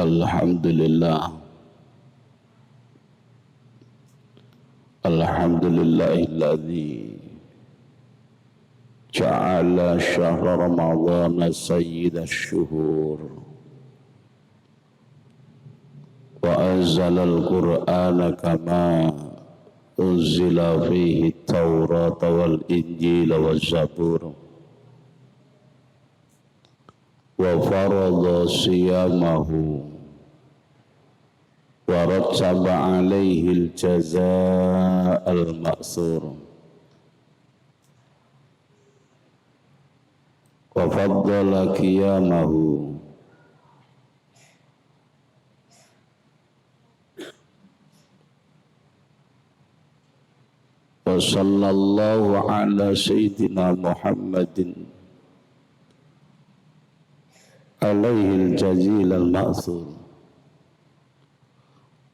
Alhamdulillah. Alhamdulillahilladzi ja'ala syahra ramadhana sayyidash syuhur wa anzalal qur'ana kama unzila fihi at-taurata wal injila waz zabur wa farada siyamahu wa rattaba alaihi al-jazaa al-ma'thur wa faddala qiyamahu wa sallallahu ala sayyidina Muhammadin alaihi al-jazil al-ma'thur.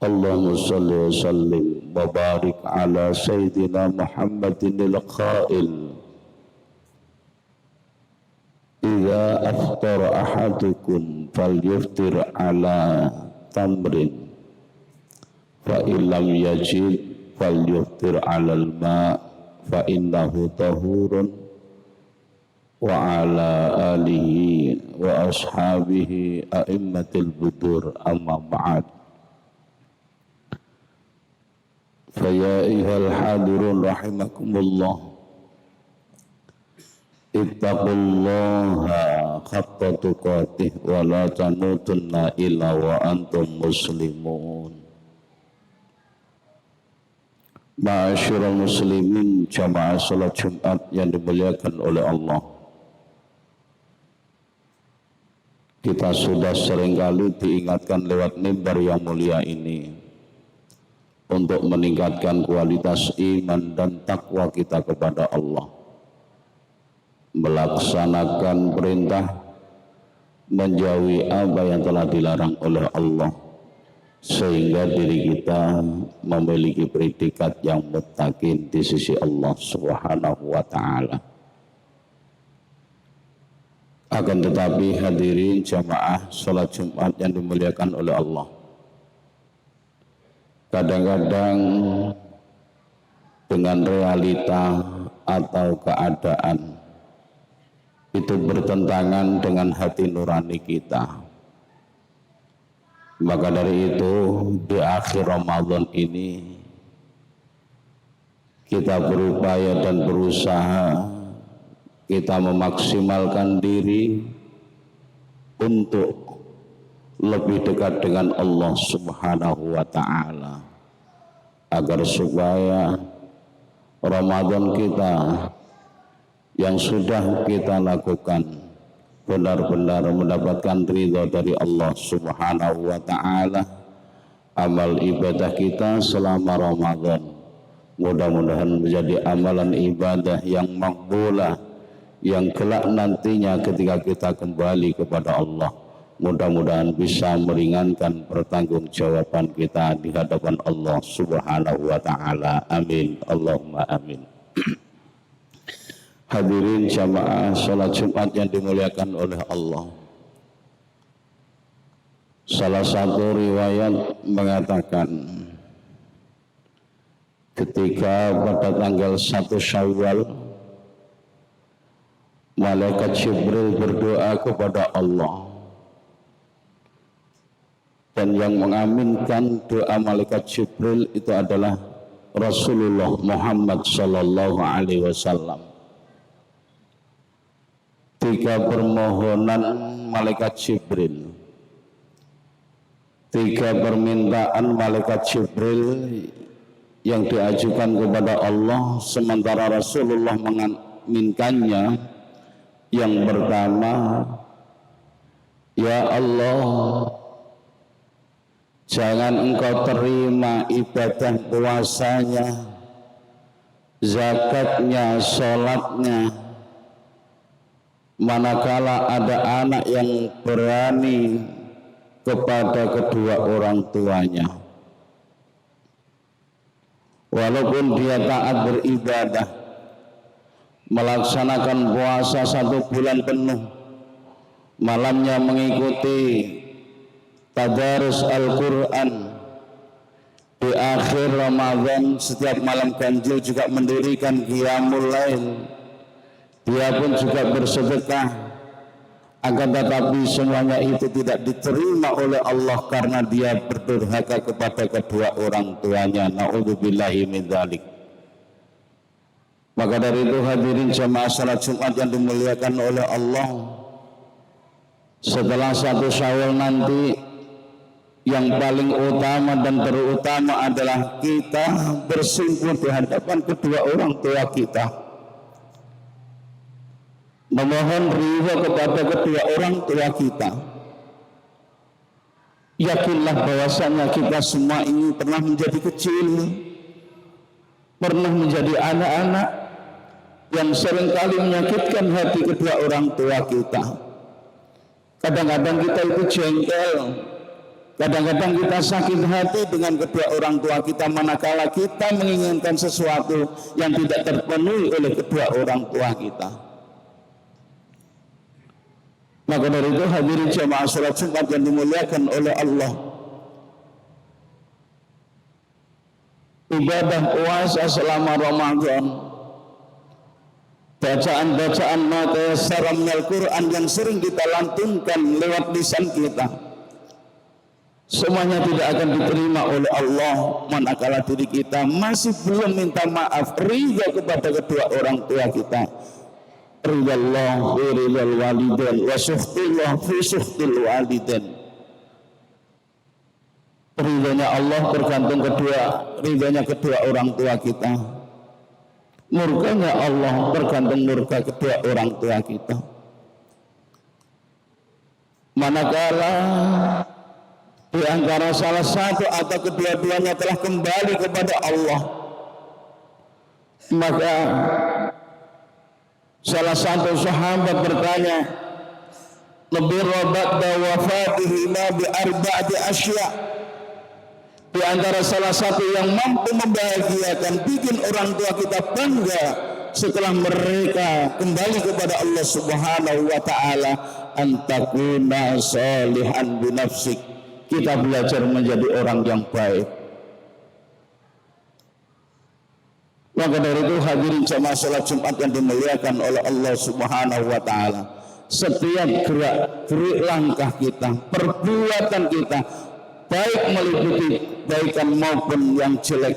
Allahumma salli wa sallim wa barik ala sayyidina Muhammadin al-qail idza aftara ahadukum falyuftir ala tamrin fa illam yajid falyuftir ala al-ma' fa innahu tahurun wa ala alihi wa ashabihi a'immatil budur amma ba'd. Fa ya ayyuhal hadirun rahimakumullah, ittaqullaha haqqa tuqatih wa la tamutunna illa wa antum muslimun. Ma'asyiral muslimin, jamaah salat Jumat yang dimuliakan oleh Allah. Kita sudah seringkali diingatkan lewat mimbar yang mulia ini untuk meningkatkan kualitas iman dan takwa kita kepada Allah, melaksanakan perintah, menjauhi apa yang telah dilarang oleh Allah, sehingga diri kita memiliki predikat yang muttaqin di sisi Allah Subhanahu wa ta'ala. Akan tetapi hadirin jamaah salat Jumat yang dimuliakan oleh Allah, kadang-kadang dengan realita atau keadaan itu bertentangan dengan hati nurani kita. Maka dari itu di akhir Ramadan ini kita berupaya dan berusaha, kita memaksimalkan diri untuk lebih dekat dengan Allah Subhanahu wa ta'ala, agar supaya Ramadan kita yang sudah kita lakukan benar-benar mendapatkan ridha dari Allah Subhanahu wa ta'ala. Amal ibadah kita selama Ramadan mudah-mudahan menjadi amalan ibadah yang makbulah, yang kelak nantinya ketika kita kembali kepada Allah, mudah-mudahan bisa meringankan pertanggungjawaban kita di hadapan Allah Subhanahu wa ta'ala. Amin, Allahumma amin. Hadirin jamaah salat Jumat yang dimuliakan oleh Allah, salah satu riwayat mengatakan ketika pada tanggal 1 Syawal malaikat Jibril berdoa kepada Allah, dan yang mengaminkan doa malaikat Jibril itu adalah Rasulullah Muhammad sallallahu alaihi wasallam. 3 permohonan malaikat Jibril, 3 permintaan malaikat Jibril yang diajukan kepada Allah sementara Rasulullah mengaminkannya. Yang pertama, ya Allah, jangan engkau terima ibadah puasanya, zakatnya, sholatnya, manakala ada anak yang berani kepada kedua orang tuanya, walaupun dia taat beribadah, melaksanakan puasa 1 bulan penuh, malamnya mengikuti tadarus Al-Quran. Di akhir Ramadan setiap malam ganjil juga mendirikan qiyamul lail. Dia pun juga bersedekah, akan tetapi semuanya itu tidak diterima oleh Allah karena dia berdurhaka kepada kedua orang tuanya. Na'udzubillahi min dzalik. Maka dari itu hadirin jamaah salat Jumat yang dimuliakan oleh Allah, setelah 1 Syawal nanti yang paling utama dan terutama adalah kita bersimpuh di hadapan kedua orang tua kita, memohon ridha kepada kedua orang tua kita. Yakinlah bahwasanya kita semua ini pernah menjadi kecil, pernah menjadi anak-anak yang seringkali menyakitkan hati kedua orang tua kita. Kadang-kadang kita itu jengkel, kadang-kadang kita sakit hati dengan kedua orang tua kita manakala kita menginginkan sesuatu yang tidak terpenuhi oleh kedua orang tua kita. Maka dari itu hadirin jamaah salat Jumat yang dimuliakan oleh Allah, ibadah puasa selama Ramadan, bacaan-bacaan matayassara minal Quran yang sering kita lantunkan lewat lisan kita, semuanya tidak akan diterima oleh Allah manakala diri kita masih belum minta maaf, ridha kepada kedua orang tua kita. Ridallah fi ridal walidain wa sukhtillah fi sukhtil walidain. Ridhanya Allah tergantung ridhanya kedua orang tua kita. Murkanya Allah tergantung murka kedua orang tua kita. Manakala di antara salah satu atau kedua-duanya telah kembali kepada Allah, maka salah satu sahabat bertanya, "Nabirra ba'da wafatihima bi arba'ati asya." Di antara salah satu yang mampu membahagiakan, bikin orang tua kita bangga setelah mereka kembali kepada Allah Subhanahu wa taala, antakuna salihan bi nafsik. Kita belajar menjadi orang yang baik. Maka dari itu hadirin jamaah salat Jumat yang dimuliakan oleh Allah Subhanahu wa taala, setiap gerak langkah kita, perbuatan kita, baik meliputi kebaikan maupun yang jelek,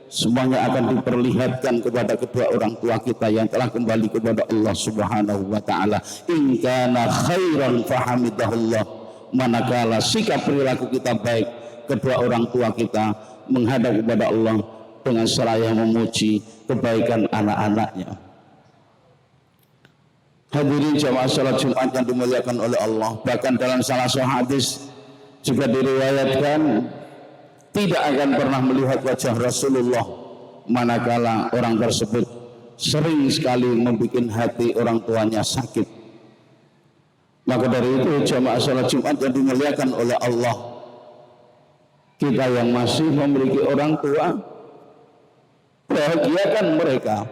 semuanya akan diperlihatkan kepada kedua orang tua kita yang telah kembali kepada Allah Subhanahu wa taala. In kana khairan fahamidahullah. Manakala sikap perilaku kita baik, kedua orang tua kita menghadap kepada Allah dengan seraya memuji kebaikan anak-anaknya. Hadirin jamaah salat Jumat yang dimuliakan oleh Allah, bahkan dalam salah satu hadis juga diriwayatkan tidak akan pernah melihat wajah Rasulullah manakala orang tersebut sering sekali membuat hati orang tuanya sakit. Maka dari itu jamaah salat Jumat yang dimuliakan oleh Allah, kita yang masih memiliki orang tua, bahagiakan mereka,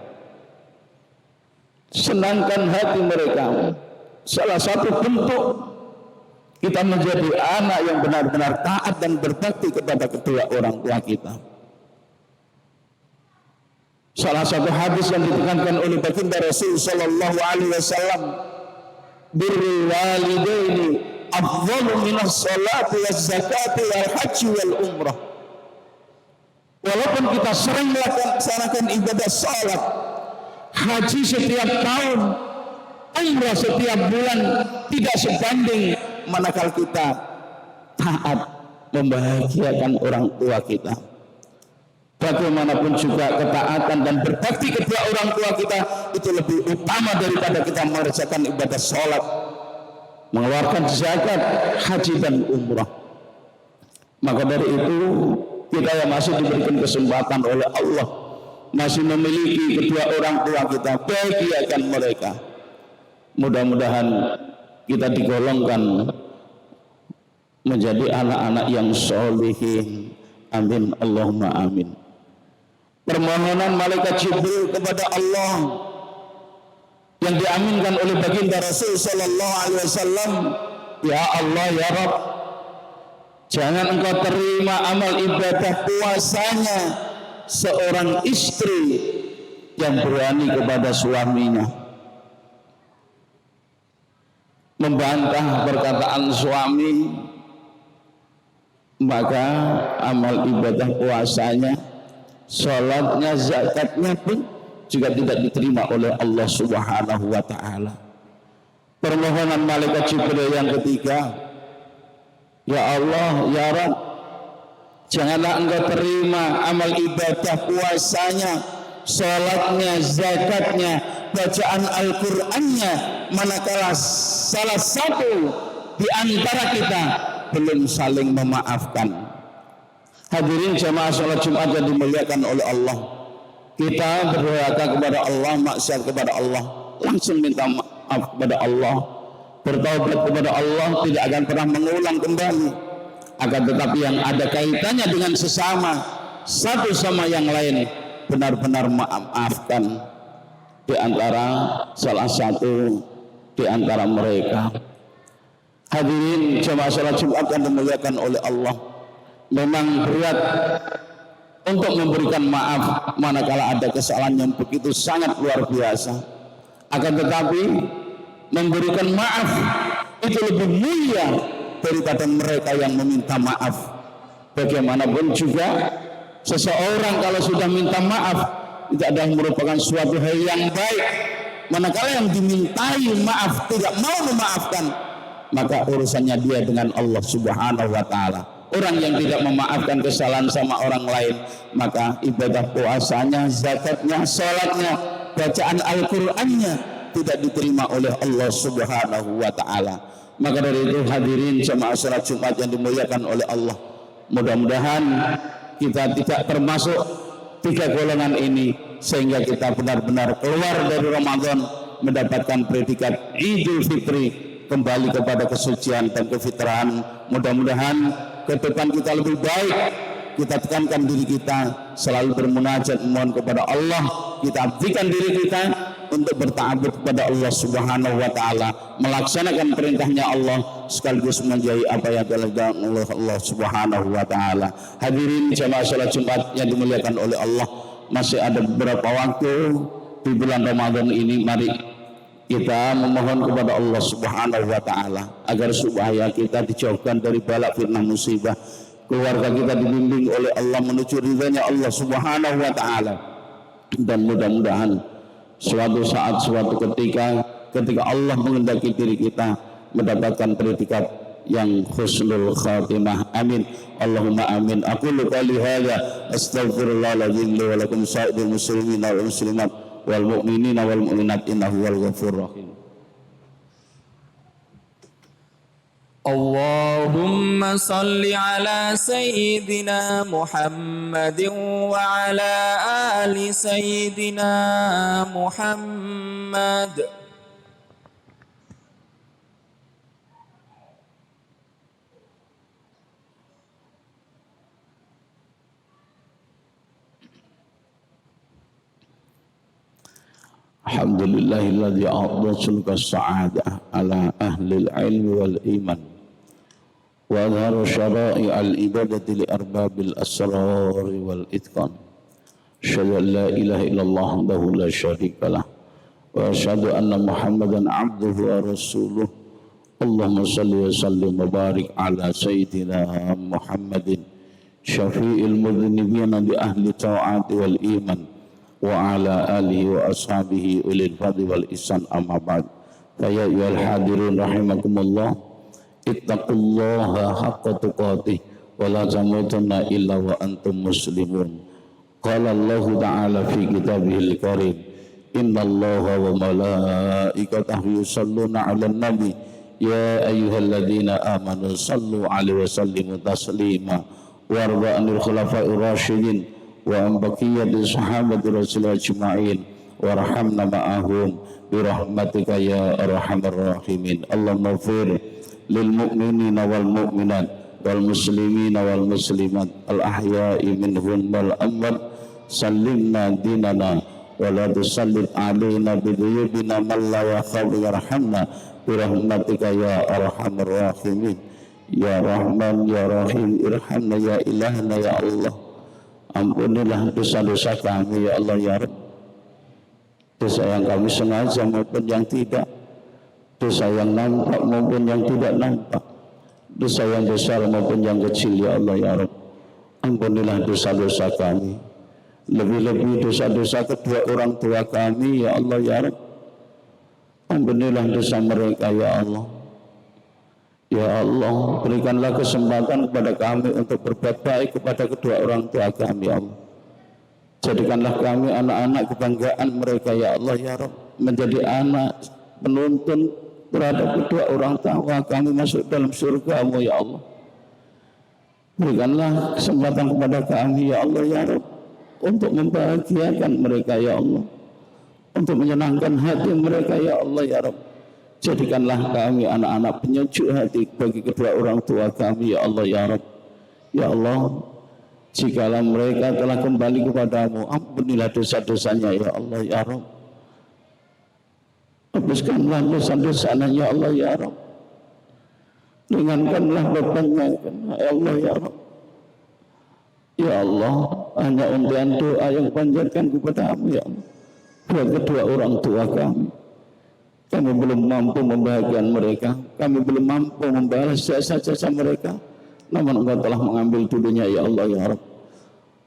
senangkan hati mereka. Salah satu bentuk kita menjadi anak yang benar-benar taat dan berbakti kepada kedua orang tua kita. Salah satu hadis yang ditekankan oleh baginda Rasul sallallahu alaihi wasallam, birrul walidaini afdalu minas salati waz zakati wal haji wal umrah. Walaupun kita sering melaksanakan ibadah salat, haji setiap tahun, umrah setiap bulan, tidak sebanding manakala kita taat membahagiakan orang tua kita. Bagaimanapun juga ketaatan dan berbakti kedua orang tua kita itu lebih utama daripada kita mengerjakan ibadah sholat, mengeluarkan zakat, haji dan umrah. Maka dari itu kita yang masih diberikan kesempatan oleh Allah, masih memiliki kedua orang tua kita, bahagiakan mereka. Mudah-mudahan kita digolongkan menjadi anak-anak yang sholihin. Amin Allahumma amin. Permohonan malaikat Jibril kepada Allah yang diaminkan oleh baginda Rasul sallallahu alaihi wasallam, ya Allah ya Rabb, Jangan engkau terima amal ibadah puasanya seorang istri yang berani kepada suaminya, membantah perkataan suami, maka amal ibadah puasanya, sholatnya, zakatnya pun juga tidak diterima oleh Allah Subhanahu wa ta'ala. Permohonan malaikat Jibril yang ketiga, ya Allah, ya Rabb, janganlah engkau terima amal ibadah puasanya, sholatnya, zakatnya, bacaan Al-Qur'annya, manakala salah satu di antara kita belum saling memaafkan. Hadirin jamaah sholat Jumat yang dimuliakan oleh Allah, kita berdoa kepada Allah, maksiat kepada Allah, langsung minta maaf kepada Allah, bertaubat kepada Allah, tidak akan pernah mengulang kembali. Akan tetapi yang ada kaitannya dengan sesama, satu sama yang lain, benar-benar maafkan di antara salah satu di antara mereka. Hadirin jemaah salat Jumat yang dimuliakan oleh Allah, memang berat untuk memberikan maaf manakala ada kesalahan yang begitu sangat luar biasa. Akan tetapi memberikan maaf itu lebih mulia daripada mereka yang meminta maaf. Bagaimanapun juga seseorang kalau sudah minta maaf itu adalah merupakan suatu hal yang baik. Manakala yang dimintai maaf tidak mau memaafkan, maka urusannya dia dengan Allah Subhanahu wa ta'ala. Orang yang tidak memaafkan kesalahan sama orang lain, maka ibadah puasanya, zakatnya, sholatnya, bacaan Al-Qur'annya tidak diterima oleh Allah Subhanahu wa ta'ala. Maka dari itu hadirin jemaah salat Jumat yang dimuliakan oleh Allah, mudah-mudahan kita tidak termasuk tiga golongan ini, sehingga kita benar-benar keluar dari Ramadan mendapatkan predikat Idul Fitri, kembali kepada kesucian dan kefitrahan. Mudah-mudahan ke depan kita lebih baik. Kita tekankan diri kita selalu bermunajat, mohon kepada Allah, kita abdikan diri kita untuk berta'abbud kepada Allah Subhanahu wa ta'ala, melaksanakan perintahnya Allah sekaligus menjauhi apa yang dilarang oleh Allah Subhanahu wa ta'ala. Hadirin jamaah salat Jumat yang dimuliakan oleh Allah, masih ada beberapa waktu di bulan Ramadan ini. Mari kita memohon kepada Allah Subhanahu wa ta'ala agar supaya kita dijauhkan dari bala fitnah musibah, keluarga kita dibimbing oleh Allah menuju ridhanya Allah Subhanahu wa ta'ala, dan mudah-mudahan suatu saat, suatu ketika Allah menghendaki diri kita mendapatkan predikat yang husnul khatimah. Amin. Allahumma amin. Aqulu qali hadza astaghfirullahaladzim li wa lakum sa'iril muslimin wal muslimat wal mu'minina wal mu'minat innahu wal ghafurur rahim. Allahumma salli ala sayyidina Muhammadin wa ala ali sayyidina Muhammad. Alhamdulillahilladzi a'ta sa'adah ala ahli al-ilm wal iman wa adhara syara'i al-ibadati li arbabil asrar wal itqan. Asyhadu an la ilaha illallah wahdahu la syarika lah wa asyhadu anna Muhammadan abduhu wa rasuluh. Allahumma salli wa sallim wa barik ala sayyidina Muhammadin syafi'il mudhnibina bi ahli ta'ati wal iman wa ala alihi wa ashabihi ulil fadli wal ihsan, amma ba'd. Fa ya ayyuhal hadirun rahimakumullah, ittaqullaha haqqa tuqatih wa la tamutunna illa wa antum muslimun. Qala Allah ta'ala fi kitabihil karim, innallaha wa malaikatahu yusalluna 'alan nabi ya ayyuhalladzina amanu sallu 'alaihi wa sallimu taslima warda anil khulafa'ir rasyidin wa an baqiyati sahabati rasulillah ajma'in warhamna ma'ahum birahmatika ya arhamar rahimin. Allahumma ighfir lil mu'minina wal mu'minat wal muslimina wal muslimat al ahya'i minhum wal amwat, sallimna dinana wa la tusallit alaina biduyubina man la yakhafu yarhamna birahmatika ya arhamar rahimin. Ya Rahman Ya Rahim irhamna ya ilahna ya Allah. Ampunilah dosa-dosa kami ya Allah ya Rabb, dosa yang kami sengaja maupun yang tidak, dosa yang nampak maupun yang tidak nampak, dosa yang besar maupun yang kecil ya Allah ya Rabb. Ampunilah dosa-dosa kami, lebih-lebih dosa-dosa kedua orang tua kami ya Allah ya Rabb. Ampunilah dosa mereka ya Allah. Ya Allah, berikanlah kesempatan kepada kami untuk berbuat baik kepada kedua orang tua kami ya Allah. Jadikanlah kami anak-anak kebanggaan mereka ya Allah ya Rabb, menjadi anak penuntun terhadap kedua orang tua kami masuk dalam surga-Mu ya Allah. Berikanlah kesempatan kepada kami ya Allah ya Rabb, untuk membahagiakan mereka ya Allah, untuk menyenangkan hati mereka ya Allah ya Rabb. Jadikanlah kami anak-anak penyejuk hati bagi kedua orang tua kami ya Allah ya Rabb. Ya Allah, jikalau mereka telah kembali kepadamu, ampunilah dosa-dosanya ya Allah ya Rabb. Hapuskanlah dosa-dosanya ya Allah ya Rabb. Ringankanlah bebannya ya Allah ya Rabb. Ya Allah, hanya undian doa yang panjatkan kepadamu ya Allah, buat kedua orang tua kami. Kami belum mampu membahagiakan mereka, kami belum mampu membalas jasa-jasa mereka, namun Engkau telah mengambil dulunya ya Allah ya Rabb.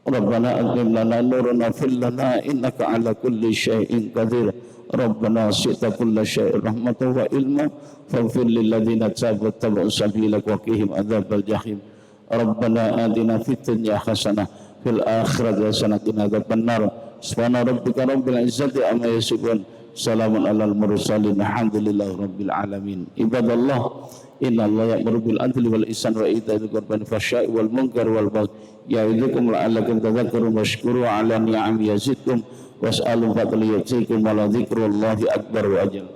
Rabbana aqim lana nurana fil lana innaka ala kulli syai'in qadir. Rabbana syi'ta kulla syai'in rahmatan wa ilma faghfir lil ladzina tabu sabilak wa qihim adzabal jahim. Rabbana atina fid dunya hasanah fil akhirati hasanah wa qina adzabannar. Subhana rabbika rabbil izzati amma yasifun. Salamun alal mursalin alhamdulillahi rabbil alamin. Ibadallah, innallaha ya'muru bil adli wal ihsan wa ita'i dzil qurba wal fahsya'i wal munkar wal baghi ya'idukum la'allakum tadhakkarun washkuru 'ala ni'ami yazidkum was'alu fadli yu'tikum wa la dzikrullahi akbar wa ajal.